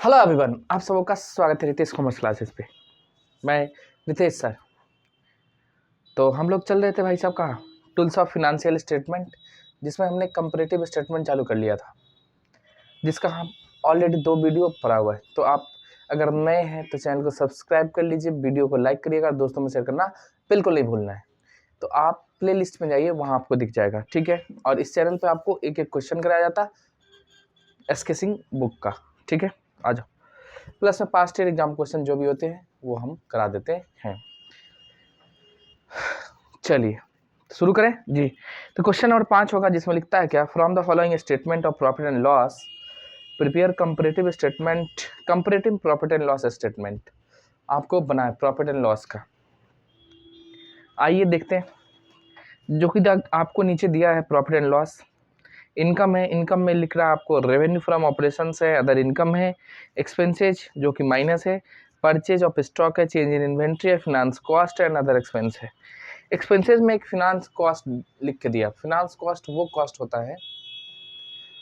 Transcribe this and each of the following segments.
Hello everyone, आप सबों का स्वागत है रितेश कॉमर्स क्लासेस पे। मैं रितेश सर। तो हम लोग चल रहे थे भाई साहब कहाँ, टूल्स ऑफ फिनेंशियल स्टेटमेंट, जिसमें हमने कंपैरेटिव स्टेटमेंट चालू कर लिया था, जिसका हम ऑलरेडी 2 वीडियो पड़ा हुआ है। तो आप अगर नए हैं तो चैनल को सब्सक्राइब कर लीजिए, वीडियो को लाइक करिएगा, दोस्तों में शेयर करना बिल्कुल नहीं भूलना है। तो आप प्ले लिस्ट में जाइए, वहाँ आपको दिख जाएगा, ठीक है। और इस चैनल पर आपको एक एक क्वेश्चन कराया जाता एसके सिंह बुक का, ठीक है। आ जाओ। प्लस में पास्ट ईयर एग्जाम क्वेश्चन जो भी होते हैं वो हम करा देते हैं। चलिए शुरू करें जी। तो क्वेश्चन नंबर 5 होगा, जिसमें लिखता है क्या, from the following statement of profit and loss prepare comparative statement, comparative profit and loss statement. आपको बना है प्रॉफिट एंड लॉस का। आइए देखते हैं, जो कि आपको नीचे दिया है प्रॉफिट एंड लॉस। इनकम है, इनकम में लिख रहा है आपको रेवेन्यू फ्रॉम ऑपरेशंस है, अदर इनकम है, एक्सपेंसेज जो कि माइनस है, परचेज ऑफ स्टॉक है, चेंज इन इन्वेंट्री है, फिनांस कॉस्ट है, एंड अदर एक्सपेंस है। एक्सपेंसेज में एक फिनांस कॉस्ट लिख के दिया। फिनांस कॉस्ट वो कॉस्ट होता है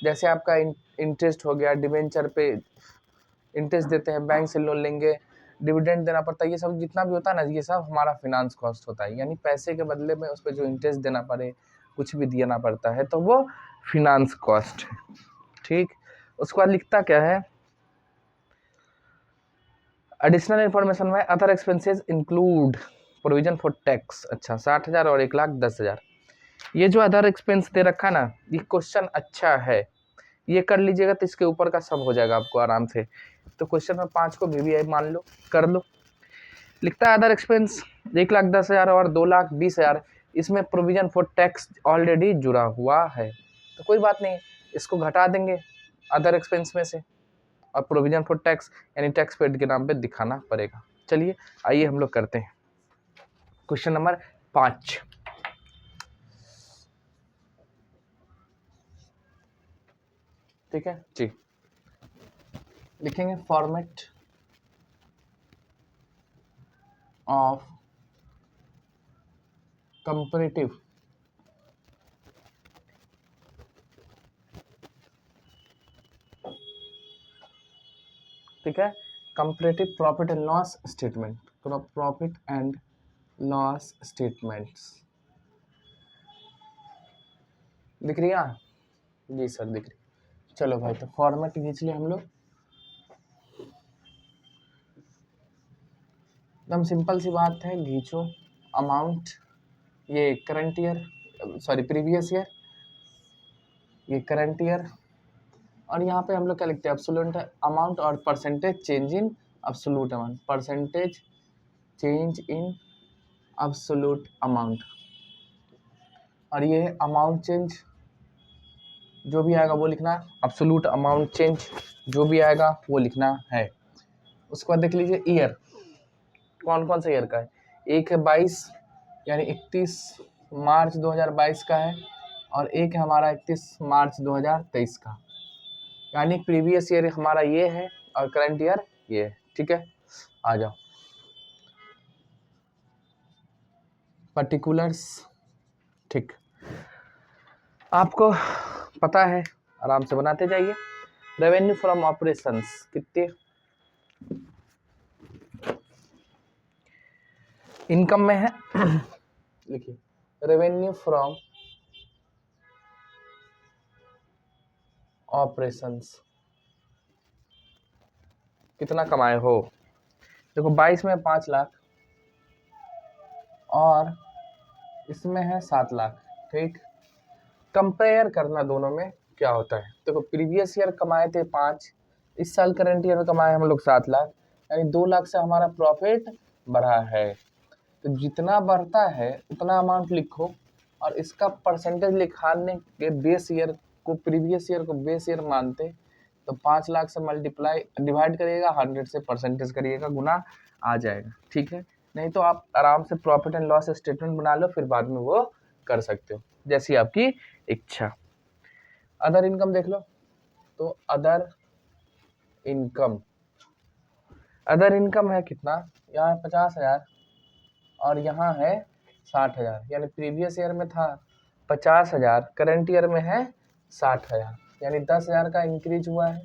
जैसे आपका इंटरेस्ट हो गया, डिवेंचर पे इंटरेस्ट देते हैं, बैंक से लोन लेंगे, डिविडेंड देना पड़ता है, ये सब जितना भी होता है ना, ये सब हमारा फिनांस कॉस्ट होता है। यानी पैसे के बदले में उस पर जो इंटरेस्ट देना पड़े, कुछ भी देना पड़ता है, तो वो फिनांस कॉस्ट है, ठीक। उसके बाद लिखता क्या है, एडिशनल इन्फॉर्मेशन में other expenses include provision for tax. अच्छा, 60,000 और 1,10,000। ये जो अदर एक्सपेंस दे रखा है ना, ये क्वेश्चन अच्छा है, ये कर लीजिएगा तो इसके ऊपर का सब हो जाएगा आपको आराम से। तो क्वेश्चन नंबर 5 को भी मान लो, कर लो। लिखता है अदर एक्सपेंस 1,10,000 और 2,20,000, इसमें प्रोविजन फॉर टैक्स ऑलरेडी जुड़ा हुआ है, तो कोई बात नहीं, इसको घटा देंगे अदर एक्सपेंस में से, और प्रोविजन फॉर टैक्स यानी टैक्स पेड के नाम पे दिखाना पड़ेगा। चलिए आइए हम लोग करते हैं क्वेश्चन नंबर 5। ठीक है जी, लिखेंगे फॉर्मेट ऑफ कंपैरेटिव ठीक है, comparative profit and loss statement, profit and loss statements दिख रही है? जी सर दिख रही। चलो भाई, तो फॉर्मेट खींच लिया हम लोग। एकदम सिंपल सी बात है, खींचो अमाउंट, ये current year, sorry previous year, ये करंट ईयर, और यहाँ पे हम लोग क्या लिखते हैं, एब्सोल्यूट अमाउंट और percentage change in absolute amount, percentage change in absolute amount, और ये है अमाउंट चेंज, जो भी आएगा वो लिखना, एब्सोल्यूट अमाउंट चेंज जो भी आएगा वो लिखना है। उसके बाद देख लीजिए ईयर, कौन कौन सा ईयर का है। एक है 22 यानी 31 मार्च 2022 का है, और एक है हमारा 31 मार्च 2023 का, यानी प्रीवियस ईयर हमारा ये है और करंट ईयर ये है, ठीक है। आ जाओ पर्टिकुलर्स, ठीक, आपको पता है, आराम से बनाते जाइए। रेवेन्यू फ्रॉम ऑपरेशंस कितने, इनकम में है लिखिए रेवेन्यू फ्रॉम ऑपरेशंस, कितना कमाए हो। देखो 22 में 5 लाख और इसमें है 7 लाख, ठीक। कंपेयर करना दोनों में क्या होता है। देखो प्रीवियस ईयर कमाए थे 5, इस साल करंट ईयर में कमाए हम लोग 7 लाख, यानी 2 लाख से हमारा प्रॉफिट बढ़ा है। तो जितना बढ़ता है उतना अमाउंट लिखो, और इसका परसेंटेज लिखाने के बेस ईयर को, प्रीवियस ईयर को बेस ईयर मानते, तो 5 लाख से मल्टीप्लाई डिवाइड करिएगा, 100 से परसेंटेज करिएगा, गुना आ जाएगा, ठीक है। नहीं तो आप आराम से प्रॉफिट एंड लॉस स्टेटमेंट बना लो, फिर बाद में वो कर सकते हो जैसी आपकी इच्छा। अदर इनकम देख लो, तो अदर इनकम, अदर इनकम है कितना, यहाँ 50,000 और यहाँ है 60,000, यानी प्रीवियस ईयर में था 50,000, करंट ईयर में है 60,000, यानी 10,000 का इंक्रीज हुआ है,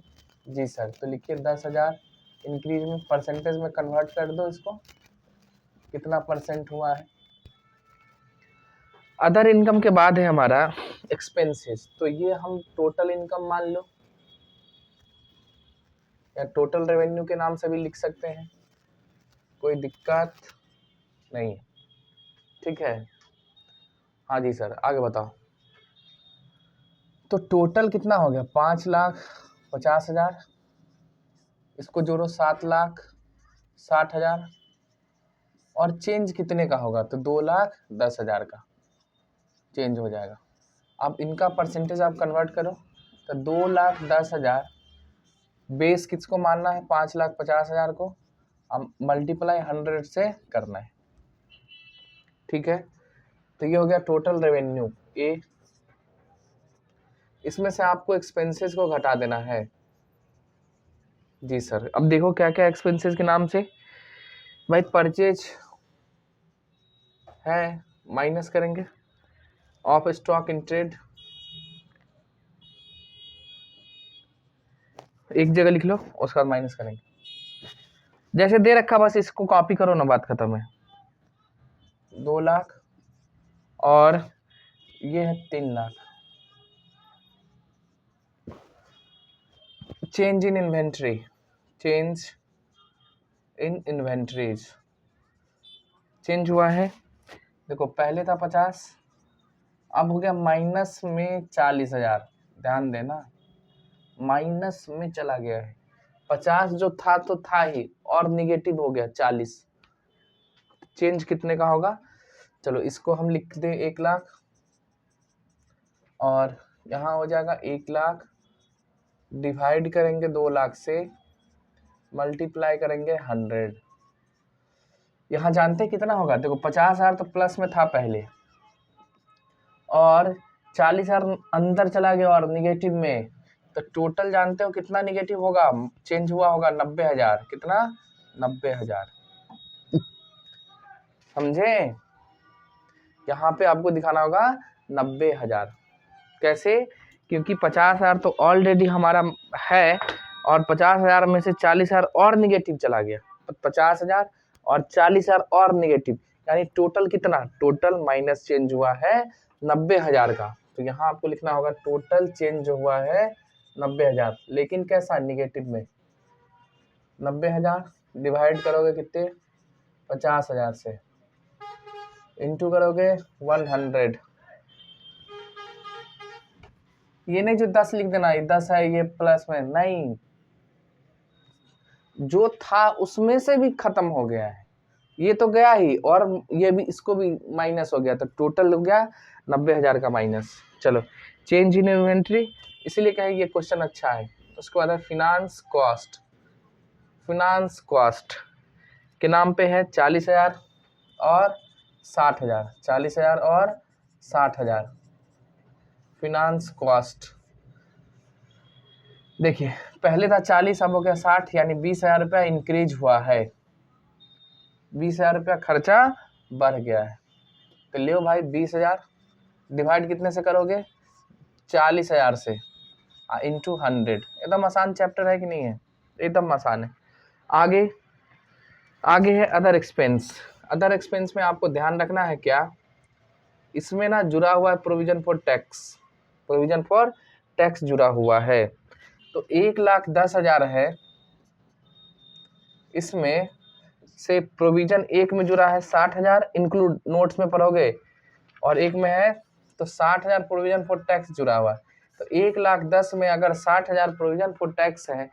जी सर, तो लिखिए 10,000 इंक्रीज में परसेंटेज में कन्वर्ट कर दो इसको, कितना परसेंट हुआ है। अदर इनकम के बाद है हमारा एक्सपेंसेस, तो ये हम टोटल इनकम मान लो या टोटल रेवेन्यू के नाम से भी लिख सकते हैं, कोई दिक्कत नहीं है, ठीक है। हाँ जी सर, आगे बताओ। तो टोटल कितना हो गया, 5,50,000, इसको जोड़ो 7,60,000, और चेंज कितने का होगा, तो 2,10,000 का चेंज हो जाएगा। अब इनका परसेंटेज आप कन्वर्ट करो, तो 2,10,000 बेस किसको मानना है, 5,50,000 को, अब मल्टीप्लाई 100 से करना है, ठीक है। तो ये हो गया टोटल रेवेन्यू ए। इसमें से आपको एक्सपेंसेस को घटा देना है। जी सर, अब देखो क्या क्या एक्सपेंसेस के नाम से, भाई परचेज है, माइनस करेंगे, ऑफ स्टॉक इन ट्रेड एक जगह लिख लो, उसके बाद माइनस करेंगे, जैसे दे रखा बस इसको कॉपी करो ना, बात खत्म है। 2 लाख और ये है 3 lakh. Change in inventory, change in inventories change हुआ है, देखो पहले था 50, अब हो गया माइनस में 40,000, ध्यान देना माइनस में चला गया है, 50 जो था तो था ही और निगेटिव हो गया 40, चेंज कितने का होगा, चलो इसको हम लिख दें 1 लाख, और यहाँ हो जाएगा 1 लाख, डिवाइड करेंगे 2 लाख से, मल्टीप्लाई करेंगे 100। यहाँ जानते कितना होगा, देखो 50,000 तो प्लस में था पहले, और 40,000 अंदर चला गया और निगेटिव में, तो टोटल जानते हो कितना निगेटिव होगा, चेंज हुआ होगा 90,000, कितना 90,000, समझे। यहाँ पे आपको दिखाना होगा 90,000, कैसे, क्योंकि 50,000 तो ऑलरेडी हमारा है, और 50,000 में से 40,000 और निगेटिव चला गया, तो 50,000 और 40,000 और निगेटिव, यानी टोटल कितना, टोटल माइनस चेंज हुआ है 90,000 का। तो यहाँ आपको लिखना होगा टोटल चेंज हुआ है 90,000, लेकिन कैसा, निगेटिव में। 90,000 डिवाइड करोगे कितने, 50,000 से, इंटू करोगे 100, ये नहीं जो 10 लिख देना, ये 10 है, ये प्लस में नहीं, जो था उसमें से भी खत्म हो गया है, ये तो गया ही, और ये भी, इसको भी माइनस हो गया, तो टोटल हो गया 90,000 का माइनस। चलो, चेंज इन इन्वेंट्री, इसीलिए कहे ये क्वेश्चन अच्छा है। तो उसके बाद है फिनांस कॉस्ट, फिनांस कॉस्ट के नाम पे है 40,000 और 60,000, 40,000 और 60,000 फिनांस कॉस्ट। देखिए पहले था 40, अब हो गया 60, यानी 20,000 रुपया इंक्रीज हुआ है, 20,000 रुपया खर्चा बढ़ गया है। तो लियो भाई 20,000 डिवाइड कितने से करोगे, 40,000 से, इंटू 100। एकदम आसान चैप्टर है कि नहीं है, एकदम आसान है। आगे आगे है अदर एक्सपेंस। अदर एक्सपेंस में आपको ध्यान रखना है क्या, इसमें ना जुड़ा हुआ है provision for tax, provision for tax जुड़ा हुआ है। तो 1,10,000 है, इसमें से प्रोविजन एक में जुड़ा है 60,000, इंक्लूड नोट्स में पढ़ोगे, और एक में है तो 60,000 प्रोविजन फॉर टैक्स जुड़ा हुआ है। तो 1,10,000 में अगर 60,000 प्रोविजन फॉर टैक्स है,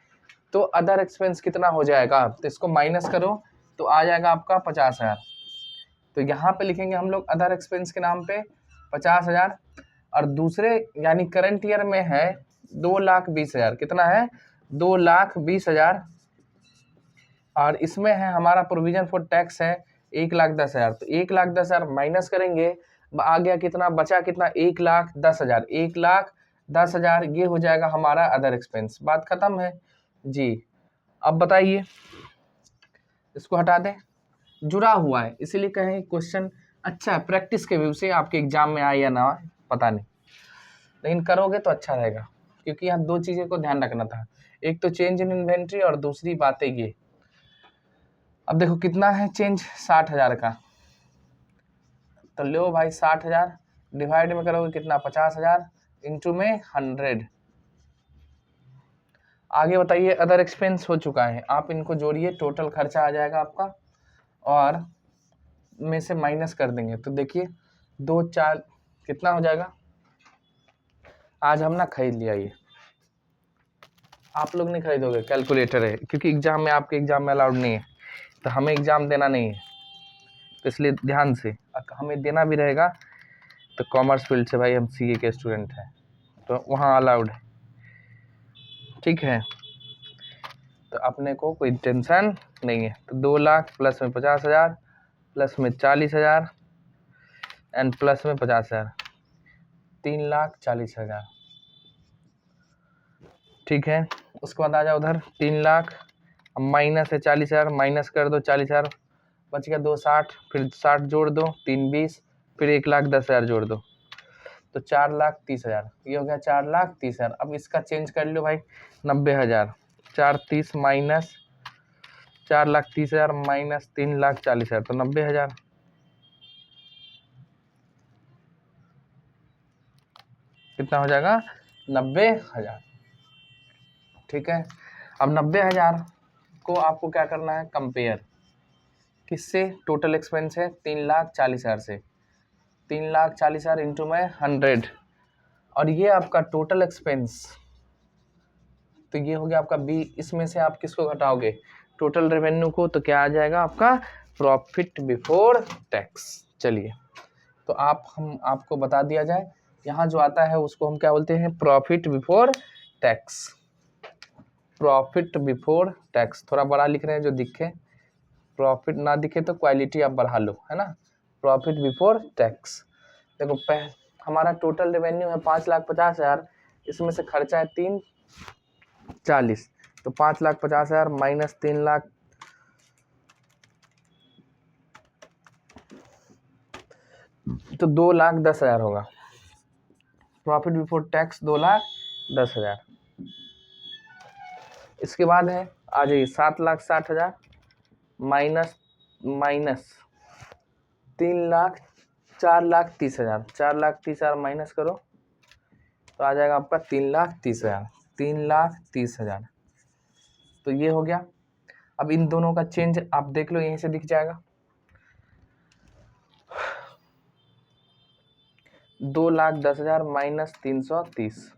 तो अदर एक्सपेंस कितना हो जाएगा, तो इसको माइनस करो तो आ जाएगा आपका 50,000। तो यहाँ पे लिखेंगे हम लोग अदर एक्सपेंस के नाम पे 50,000, और दूसरे यानी करंट ईयर में है 2,20,000, कितना है 2,20,000, और इसमें है हमारा प्रोविजन फॉर टैक्स है 1,10,000। तो 1,10,000 माइनस करेंगे, आ गया कितना, बचा कितना, 1,10,000, 1,10,000 ये हो जाएगा हमारा अदर एक्सपेंस। बात खत्म है जी। अब बताइए, इसको हटा दें, जुड़ा हुआ है इसीलिए कहें क्वेश्चन अच्छा है, प्रैक्टिस के व्यू से आपके एग्जाम में आए या ना पता नहीं, लेकिन करोगे तो अच्छा रहेगा। क्योंकि यहाँ दो चीज़ें को ध्यान रखना था, एक तो चेंज इन इन्वेंट्री और दूसरी बात है ये। अब देखो कितना है चेंज, 60,000 का, तो लो भाई 60,000 डिवाइड में करोगे कितना, 50,000 इंटू में 100। आगे बताइए, अदर एक्सपेंस हो चुका है, आप इनको जोड़िए, टोटल खर्चा आ जाएगा आपका और में से माइनस कर देंगे। तो देखिए 2 4 कितना हो जाएगा, आज हम ना खरीद लिया ये, आप लोग नहीं खरीदोगे, कैलकुलेटर है, क्योंकि एग्जाम में, आपके एग्जाम में अलाउड नहीं है, तो हमें एग्जाम देना नहीं है, तो इसलिए ध्यान से, हमें देना भी रहेगा तो कॉमर्स फील्ड से, भाई हम सीए के स्टूडेंट हैं तो वहाँ अलाउड है, ठीक है। तो अपने को कोई टेंशन नहीं है। तो 2 लाख प्लस में 50,000 प्लस में 40,000 एंड प्लस में 50,000, 3,40,000, ठीक है। उसके बाद आ जाओ उधर 3 लाख, अब माइनस है 40,000, माइनस कर दो 40,000, बच गया 260, फिर 60 जोड़ दो, 320, फिर 1,10,000 जोड़ दो, तो 4,30,000, ये हो गया 4,30,000। अब इसका चेंज कर लो भाई, 90,000, 430 माइनस 4,30,000 माइनस 3,40,000, तो 90,000। कितना हो जाएगा, 90,000, ठीक है। अब 90,000 को आपको क्या करना है, कंपेयर किससे, टोटल एक्सपेंस है 3,40,000 से, 3,40,000 इंटू में 100, और ये आपका टोटल एक्सपेंस, तो ये हो गया आपका बी। इसमें से आप किसको घटाओगे, टोटल रेवेन्यू को, तो क्या आ जाएगा आपका प्रॉफिट बिफोर टैक्स। चलिए तो हम आपको बता दिया जाए, यहाँ जो आता है उसको हम क्या बोलते हैं, profit before tax. Profit before tax थोड़ा बड़ा लिख रहे हैं जो दिखे, प्रॉफिट ना दिखे तो क्वालिटी आप बढ़ा लो, है ना। प्रॉफिट बिफोर टैक्स, देखो हमारा टोटल रेवेन्यू है 5,50,000, इसमें से खर्चा है 3,40, तो 5,50,000 माइनस 3,00,000, तो 2,10,000 होगा। Profit before tax 2,10,000। इसके बाद है, आ जाइए 7,60,000 माइनस 4,30,000, 4,30,000 माइनस करो तो आ जाएगा आपका 3,30,000, 3,30,000, तो ये हो गया। अब इन दोनों का चेंज आप देख लो, यहीं से दिख जाएगा, 2,10,000 माइनस 330,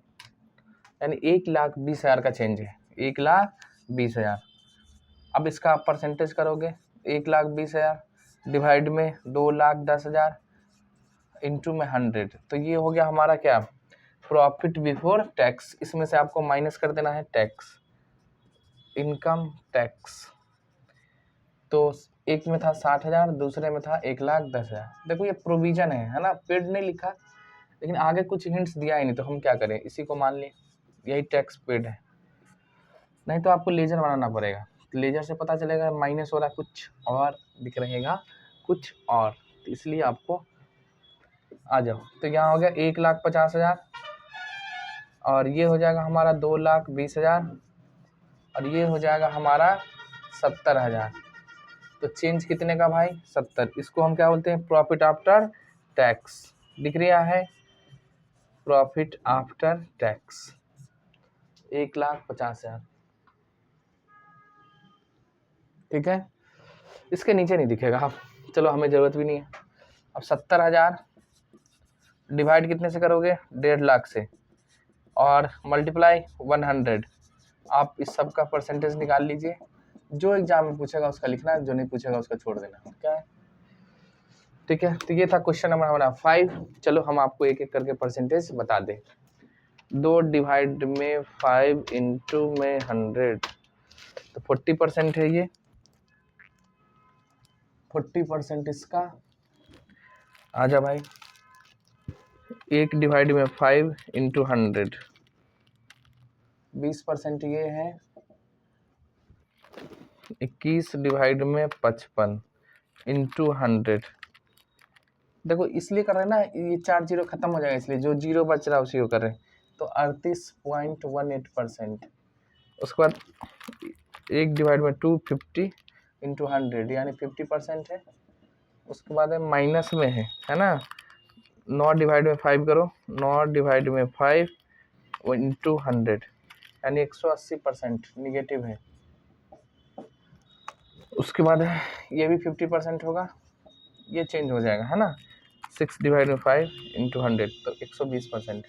यानी 1,20,000 का चेंज है, 1,20,000। अब इसका आप परसेंटेज करोगे, 1,20,000 डिवाइड में 2,10,000 इंटू में 100, तो ये हो गया हमारा क्या, प्रॉफिट बिफोर टैक्स। इसमें से आपको माइनस कर देना है टैक्स, इनकम टैक्स। तो एक में था 60,000, दूसरे में था 1,10,000। देखो ये प्रोविजन है ना, पेड नहीं लिखा, लेकिन आगे कुछ हिंट्स दिया ही नहीं, तो हम क्या करें, इसी को मान लें, यही टैक्स पेड है। नहीं तो आपको लेजर बनाना पड़ेगा, लेजर से पता चलेगा माइनस हो रहा है, कुछ और दिख रहेगा, कुछ और, तो इसलिए आपको आ जाओ। तो यहाँ हो गया 1,50,000, और ये हो जाएगा हमारा 2,20,000, और ये हो जाएगा हमारा 70,000। तो चेंज कितने का भाई, 70। इसको हम क्या बोलते हैं, प्रॉफिट आफ्टर टैक्स। दिख रहा है, प्रॉफिट आफ्टर टैक्स 1,50,000, ठीक है। इसके नीचे नहीं दिखेगा, आप चलो, हमें ज़रूरत भी नहीं है। अब 70,000 डिवाइड कितने से करोगे, 1.5 लाख से, और मल्टीप्लाई 100। आप इस सब का परसेंटेज निकाल लीजिए, जो एग्जाम में पूछेगा उसका लिखना है, जो नहीं पूछेगा उसका छोड़ देना, क्या है, ठीक है। तो ये था क्वेश्चन नंबर हमारा 5। चलो हम आपको एक एक करके परसेंटेज बता दें। 2 डिवाइड में 5 इंटू में 100, तो 40% है ये, 40% इसका। आजा भाई, 1 डिवाइड में 5 इंटू 100, 20% ये है। 21 डिवाइड में 55 इंटू 100, देखो इसलिए कर रहे हैं ना, ये 4 जीरो खत्म हो जाएगा, इसलिए जो जीरो बच रहा है उसी को कर रहे हैं। तो 38.18%। उसके बाद 1/2 इंटू 100 यानी 50% है। उसके बाद है माइनस में है ना, 9/5 करो, 9/5 इंटू 100 यानी 180% निगेटिव है। उसके बाद है ये भी 50% होगा, ये चेंज हो जाएगा है ना, 6/5 इंटू 100 तो 120%।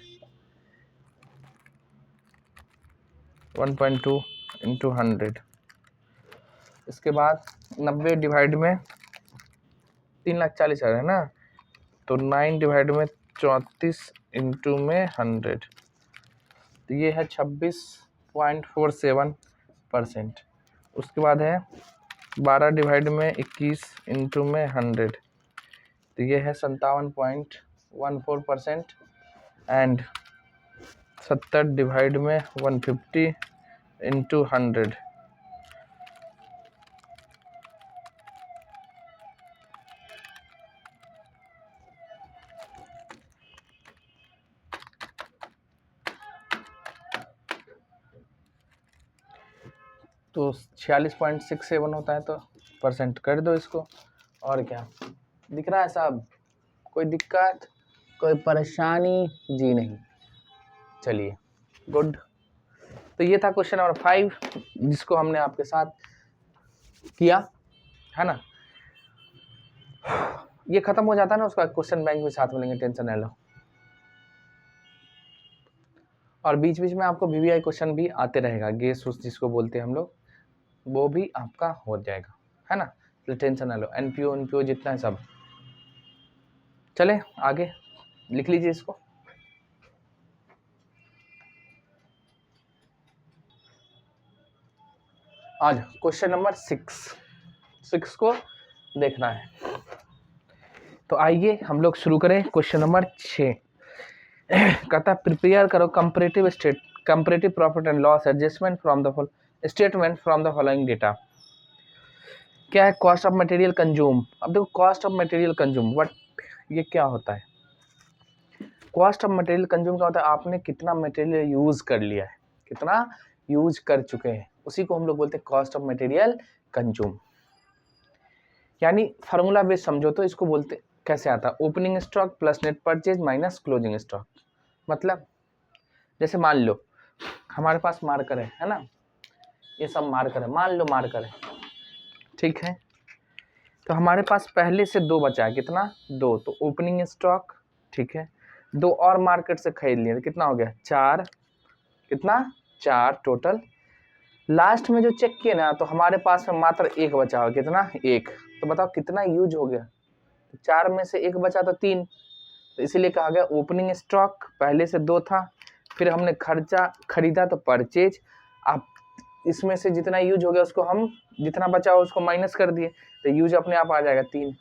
1.2 इंटू 100। इसके बाद 90 डिवाइड में 3,40,000 है ना, तो 9/34 इंटू में 100 तो ये है 26.47%। उसके बाद है 12 डिवाइड में 21 इंटू में 100 तो ये है 57.14%। एंड 70 डिवाइड में 150 इंटू 100 तो 46.67 होता है। तो परसेंट कर दो इसको, और क्या दिख रहा है साहब, कोई दिक्कत कोई परेशानी जी नहीं। चलिए गुड। तो ये था क्वेश्चन नंबर 5 जिसको हमने आपके साथ किया है ना। ये खत्म हो जाता है ना, उसका क्वेश्चन बैंक भी साथ मिलेंगे, टेंशन न लो। और बीच बीच में आपको VVI क्वेश्चन भी आते रहेगा, गेस उस जिसको बोलते हैं हम लोग, वो भी आपका हो जाएगा है ना, तो टेंशन न लो। NPO जितना है सब। चले आगे, लिख लीजिए इसको। आज क्वेश्चन नंबर 6 को देखना है। तो आइए हम लोग शुरू करें। क्वेश्चन नंबर 6 कहता है प्रिपेयर करो comparative profit and loss adjustment from the statement from the following data. क्या है, कॉस्ट ऑफ मटेरियल कंज्यूम। अब देखो cost of material consume what, ये क्या होता है। कॉस्ट ऑफ मटेरियल कंज्यूम क्या होता है, आपने कितना मटेरियल यूज कर लिया है, कितना यूज कर चुके हैं, उसी को हम लोग बोलते हैं कॉस्ट ऑफ मटेरियल कंज्यूम। यानी फार्मूला बेस समझो तो इसको बोलते कैसे आता है, opening stock plus net purchase minus closing stock. मतलब जैसे मान लो हमारे पास मार्कर है ना, ये सब मार्कर है, मान लो मार्कर है, ठीक है। तो हमारे पास पहले से 2 बचा है, कितना 2, तो ओपनिंग स्टॉक, ठीक है, 2 और मार्केट से खरीद लिए तो कितना हो गया 4, कितना 4 टोटल। लास्ट में जो चेक किए ना, तो हमारे पास में मात्र 1 बचा हो, कितना 1, तो बताओ कितना यूज हो गया, 4 में से 1 बचा तो 3, तो इसीलिए कहा गया ओपनिंग स्टॉक पहले से 2 था, फिर हमने खरीदा तो परचेज, आप इसमें से जितना यूज हो गया उसको हम जितना बचा हो उसको माइनस कर दिए, तो यूज अपने आप आ जाएगा 3,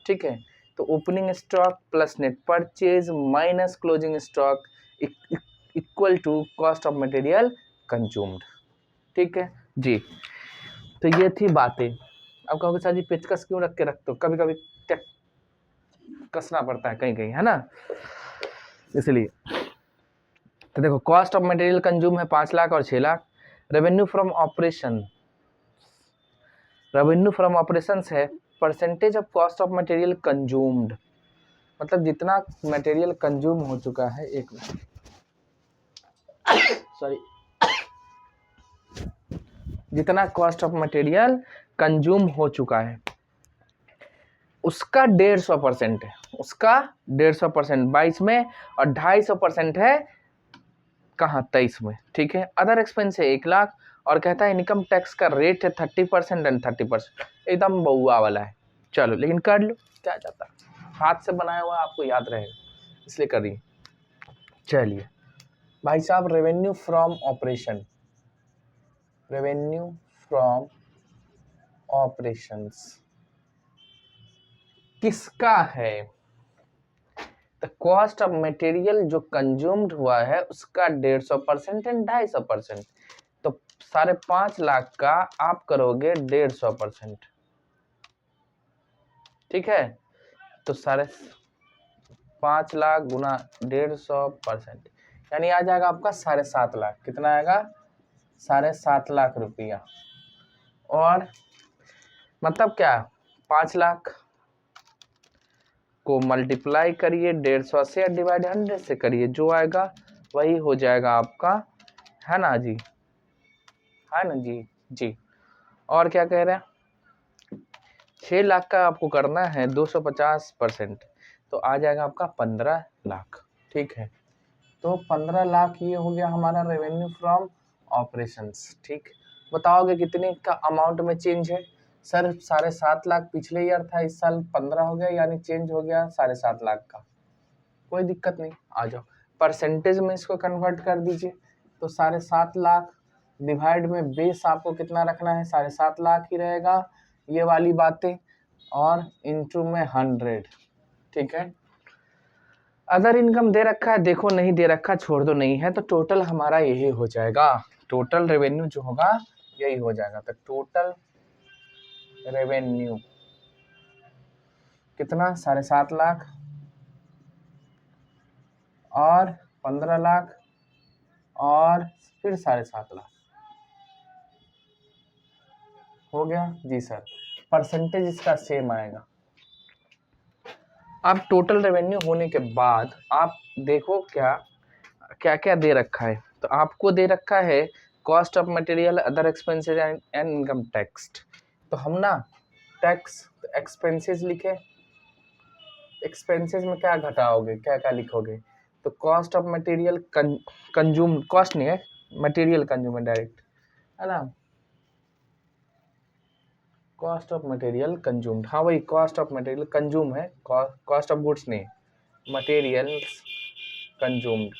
ठीक है। तो opening stock plus net purchase minus closing stock equal to cost of material consumed, ठीक है जी। तो ये थी बातें। अब कहोगे सर जी पेचकस क्यों रख के रखते हो, कभी कभी कसना पड़ता है कहीं कहीं है ना, इसलिए। तो देखो कॉस्ट ऑफ मटेरियल कंज्यूम है 5 लाख और 6 लाख। रेवेन्यू फ्रॉम ऑपरेशन है percentage of cost of material consumed, मतलब जितना मटेरियल कंज्यूम हो चुका है, एक मिनट सॉरी, जितना कॉस्ट ऑफ मटेरियल कंज्यूम हो चुका है उसका 150% है, उसका 150% 22 में, और 250% है कहाँ 23 में, ठीक है। अदर एक्सपेंस है 1 लाख, और कहता है इनकम टैक्स का रेट है 30% एंड 30%, एकदम बउआ वाला है। चलो लेकिन कर लो, क्या जाता है, हाथ से बनाया हुआ आपको याद रहेगा, इसलिए करिए। चलिए भाई साहब, रेवेन्यू फ्रॉम ऑपरेशंस किसका है, द कॉस्ट ऑफ मटेरियल जो कंज्यूम्ड हुआ है उसका 150% एंड 250%, तो 5.5 लाख का आप करोगे 150%, ठीक है। तो 5.5 लाख गुना 150%, यानी आ जाएगा आपका 7.5 लाख। कितना आएगा? 7.5 लाख रुपया। और मतलब क्या, 5 लाख को मल्टीप्लाई करिए 150 से या डिवाइड 100 से करिए, जो आएगा वही हो जाएगा आपका, है ना जी, है ना जी। जी और क्या कह रहे हैं? 6 लाख का आपको करना है 250%, तो आ जाएगा आपका 15 लाख। ठीक है, तो 15 लाख ये हो गया हमारा रेवेन्यू फ्रॉम ऑपरेशंस। ठीक, बताओगे कितने का अमाउंट में चेंज है? सर 7.5 लाख पिछले ईयर था, इस साल 15 हो गया, यानी चेंज हो गया 7.5 लाख का। कोई दिक्कत नहीं, आ जाओ परसेंटेज में इसको कन्वर्ट कर दीजिए। तो 7.5 लाख डिवाइड में बेस आपको कितना रखना है? 7.5 लाख ही रहेगा, ये वाली बातें, और इंटू में 100। ठीक है, अदर इनकम दे रखा है, देखो नहीं दे रखा छोड़ दो, नहीं है तो टोटल हमारा यही हो जाएगा, टोटल रेवेन्यू जो होगा यही हो जाएगा। तो टोटल रेवेन्यू कितना? 7.5 लाख और 15 लाख और फिर 7.5 लाख हो गया जी सर। परसेंटेज इसका सेम आएगा। अब टोटल रेवेन्यू होने के बाद आप देखो क्या क्या क्या दे रखा है। तो आपको दे रखा है cost of material, other expenses and income tax. तो हम ना टैक्स एक्सपेंसेस लिखे, एक्सपेंसेस में क्या घटाओगे, क्या क्या लिखोगे? तो cost of material consume, cost नहीं है, मटेरियल कंज्यूम है डायरेक्ट, है ना, कॉस्ट ऑफ मटेरियल कंज्यूम्ड। हाँ वही कॉस्ट ऑफ मटेरियल कंज्यूम है, कॉस्ट ऑफ गुड्स नहीं, मटेरियल्स कंज्यूम्ड।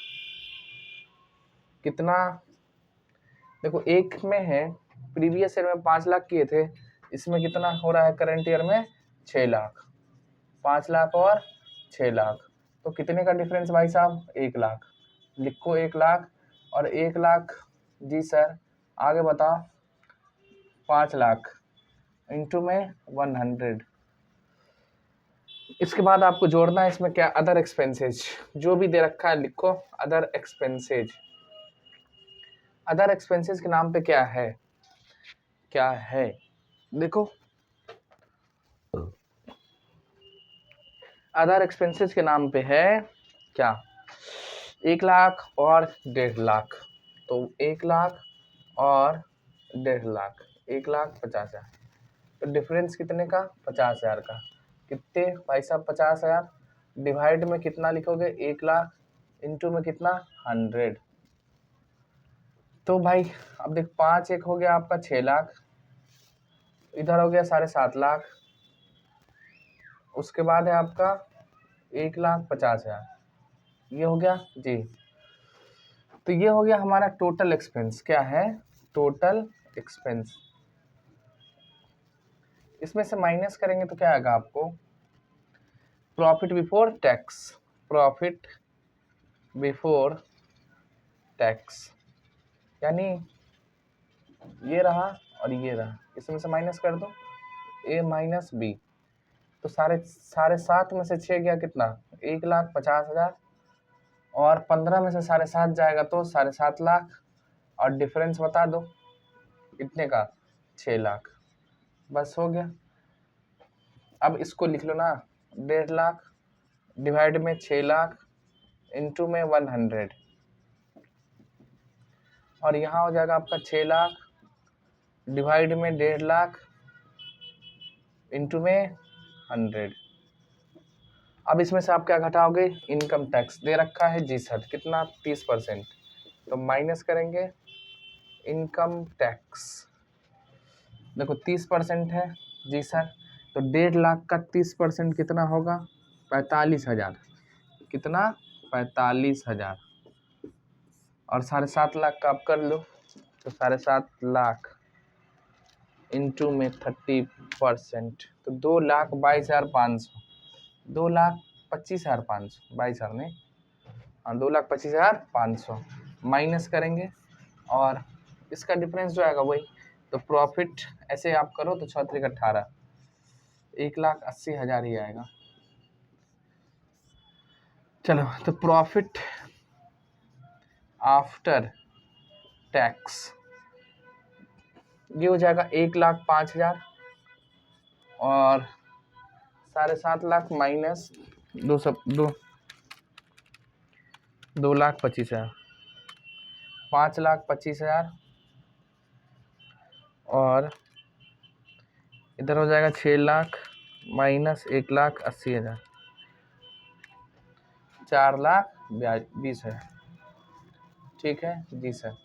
कितना? देखो एक में है, प्रीवियस ईयर में 5 लाख किए थे, इसमें कितना हो रहा है करंट ईयर में? 6 लाख। 5 लाख और 6 लाख, तो कितने का डिफरेंस भाई साहब? 1 लाख। लिखो 1 लाख और 1 लाख। जी सर आगे बताओ। 5 लाख इंटू में 100। इसके बाद आपको जोड़ना है इसमें क्या? अदर एक्सपेंसेज, जो भी दे रखा है लिखो अदर एक्सपेंसेज। अदर एक्सपेंसेस के नाम पे क्या है? क्या है देखो, अदर एक्सपेंसेस के नाम पे है क्या? 1 लाख और 1.5 लाख। तो 1 लाख और 1.5 लाख, 1,50,000। तो डिफरेंस कितने का? 50,000 का। कितने भाई साहब? 50,000। डिवाइड में कितना लिखोगे? 1 लाख इंटू में कितना? 100। तो भाई अब देख 5 एक हो गया आपका 6 लाख, इधर हो गया 7.5 लाख, उसके बाद है आपका 1,50,000, ये हो गया जी। तो ये हो गया हमारा टोटल एक्सपेंस। क्या है? Total expense. इसमें से माइनस करेंगे तो क्या आएगा आपको? Profit before tax, profit before tax, यानी ये रहा और ये रहा, इसमें से माइनस कर दो, ए माइनस बी। तो साढ़े सात में से 6 गया कितना? 1,50,000, और 15 में से 7.5 जाएगा तो 7.5 लाख, और डिफरेंस बता दो कितने का? 6 लाख। बस हो गया। अब इसको लिख लो ना, 1.5 लाख डिवाइड में 6 लाख इंटू में 100, और यहाँ हो जाएगा आपका 6 लाख डिवाइड में 1.5 लाख इंटू में 100। अब इसमें से आप क्या घटाओगे? इनकम टैक्स दे रखा है जी सर, कितना? 30%। तो माइनस करेंगे इनकम टैक्स, देखो 30% है जी सर, तो 1.5 लाख का 30% कितना होगा? 45,000। कितना? 45,000। और 7.5 लाख का आप कर लो, तो 7.5 लाख इंटू में 30%, तो 2,22,500, 2,25,500, 22,000 नहीं, हाँ 2,25,500 माइनस करेंगे, और इसका डिफरेंस जो आएगा वही। तो प्रॉफिट ऐसे आप करो तो 6×3=18, 1,80,000 ही आएगा। चलो तो प्रॉफिट आफ्टर टैक्स, ये हो जाएगा 1,05,000 और 7.5 लाख माइनस 2,25,000, 5,25,000 और इधर हो जाएगा 6 लाख माइनस 1,80,000, 4,20,000। ठीक है जी सर।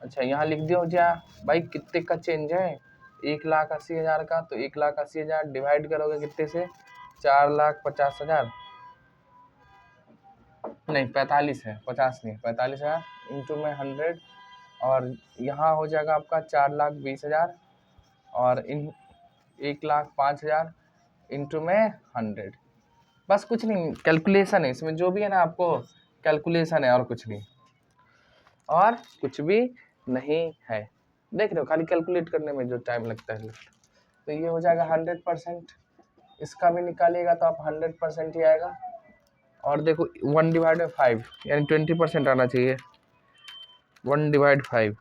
अच्छा यहाँ लिख दियो जा भाई, कितने का चेंज है 1,80,000 का, तो 1,80,000 डिवाइड करोगे कितने से, 4,50,000 नहीं 45 है, 50 नहीं 45,000 इंटू में 100 और यहाँ हो जाएगा आपका 4,20,000 और इन 1,05,000 इंटू में 100। बस कुछ नहीं, कैलकुलेशन है इसमें, जो भी है ना आपको कैलकुलेशन है और कुछ नहीं, और कुछ भी नहीं है। देख रहे हो खाली कैलकुलेट करने में जो टाइम लगता है। तो ये हो जाएगा 100%, इसका भी निकालिएगा तो आप 100% ही आएगा। और देखो 1/5 यानी 20% आना चाहिए, 1/5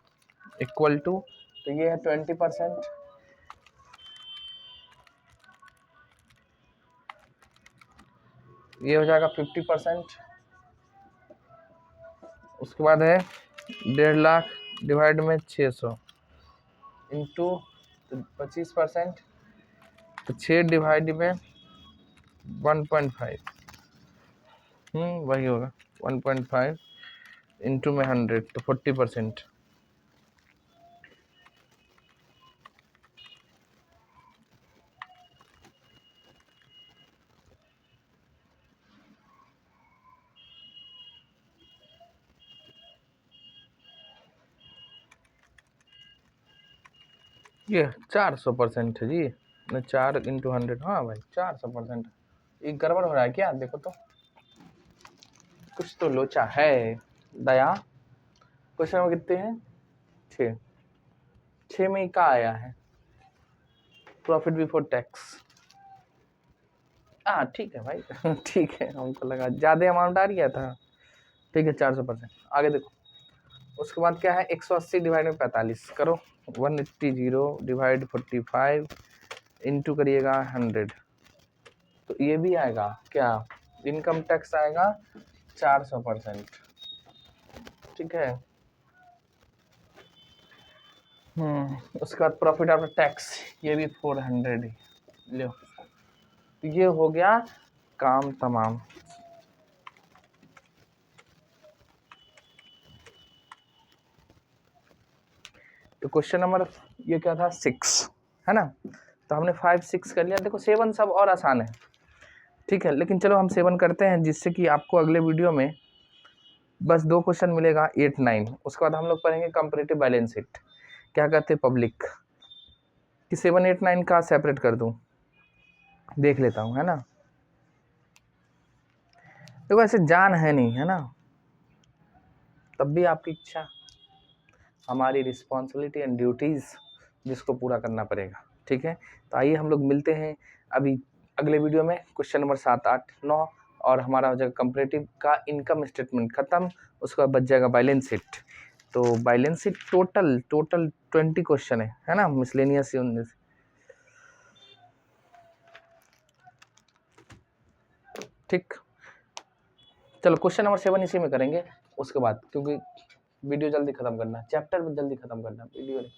इक्वल टू, तो ये है 20%, ये हो जाएगा 50%। उसके बाद है 1.5 लाख डिवाइड में 600 इंटू 25%, तो 6 डिवाइड में 1.5, वही होगा 1.5 इंटू में 100, तो 40%। ये 400% है जी, मैं 4 इंटू 100, हाँ भाई 400%। ये गड़बड़ हो रहा है क्या, देखो तो कुछ तो लोचा है दया। क्वेश्चन नंबर कितने हैं, 6 में क्या आया है, प्रॉफिट बिफोर टैक्स। हाँ ठीक है भाई ठीक है, हमको लगा ज़्यादा अमाउंट आ रही था। ठीक है 400%। आगे देखो, उसके बाद क्या है 180 डिवाइड में 45 करो, 180 डिवाइड 45 इंटू करिएगा 100, तो ये भी आएगा क्या, इनकम टैक्स आएगा 400%। ठीक है। उसके बाद प्रॉफिट आफ्टर टैक्स, ये भी 400 ही लो। ये हो गया काम तमाम। तो क्वेश्चन नंबर ये क्या था 6 है ना, तो हमने 5 6 कर लिया। देखो 7 सब और आसान है, ठीक है, लेकिन चलो हम 7 करते हैं जिससे कि आपको अगले वीडियो में बस 2 क्वेश्चन मिलेगा 8 9। उसके बाद हम लोग पढ़ेंगे कंपैरेटिव बैलेंस शीट, क्या कहते हैं पब्लिक, कि 7 8 9 का सेपरेट कर दूं, देख लेता हूं है ना। देखो ऐसे जान है नहीं है ना, तब भी आपकी इच्छा, हमारी रिस्पॉन्सिबिलिटी एंड ड्यूटीज़ जिसको पूरा करना पड़ेगा। ठीक है, तो आइए हम लोग मिलते हैं अभी अगले वीडियो में, क्वेश्चन नंबर 7 8 9, और हमारा हो जाएगा कंपैरेटिव का इनकम स्टेटमेंट खत्म। उसका बच जाएगा बैलेंस शीट। तो बैलेंस शीट टोटल 20 क्वेश्चन है ना, मिसलेनियस 19। ठीक, चलो क्वेश्चन नंबर 7 इसी में करेंगे उसके बाद, क्योंकि वीडियो जल्दी खत्म करना है, चैप्टर जल्दी खत्म करना है, वीडियो नहीं।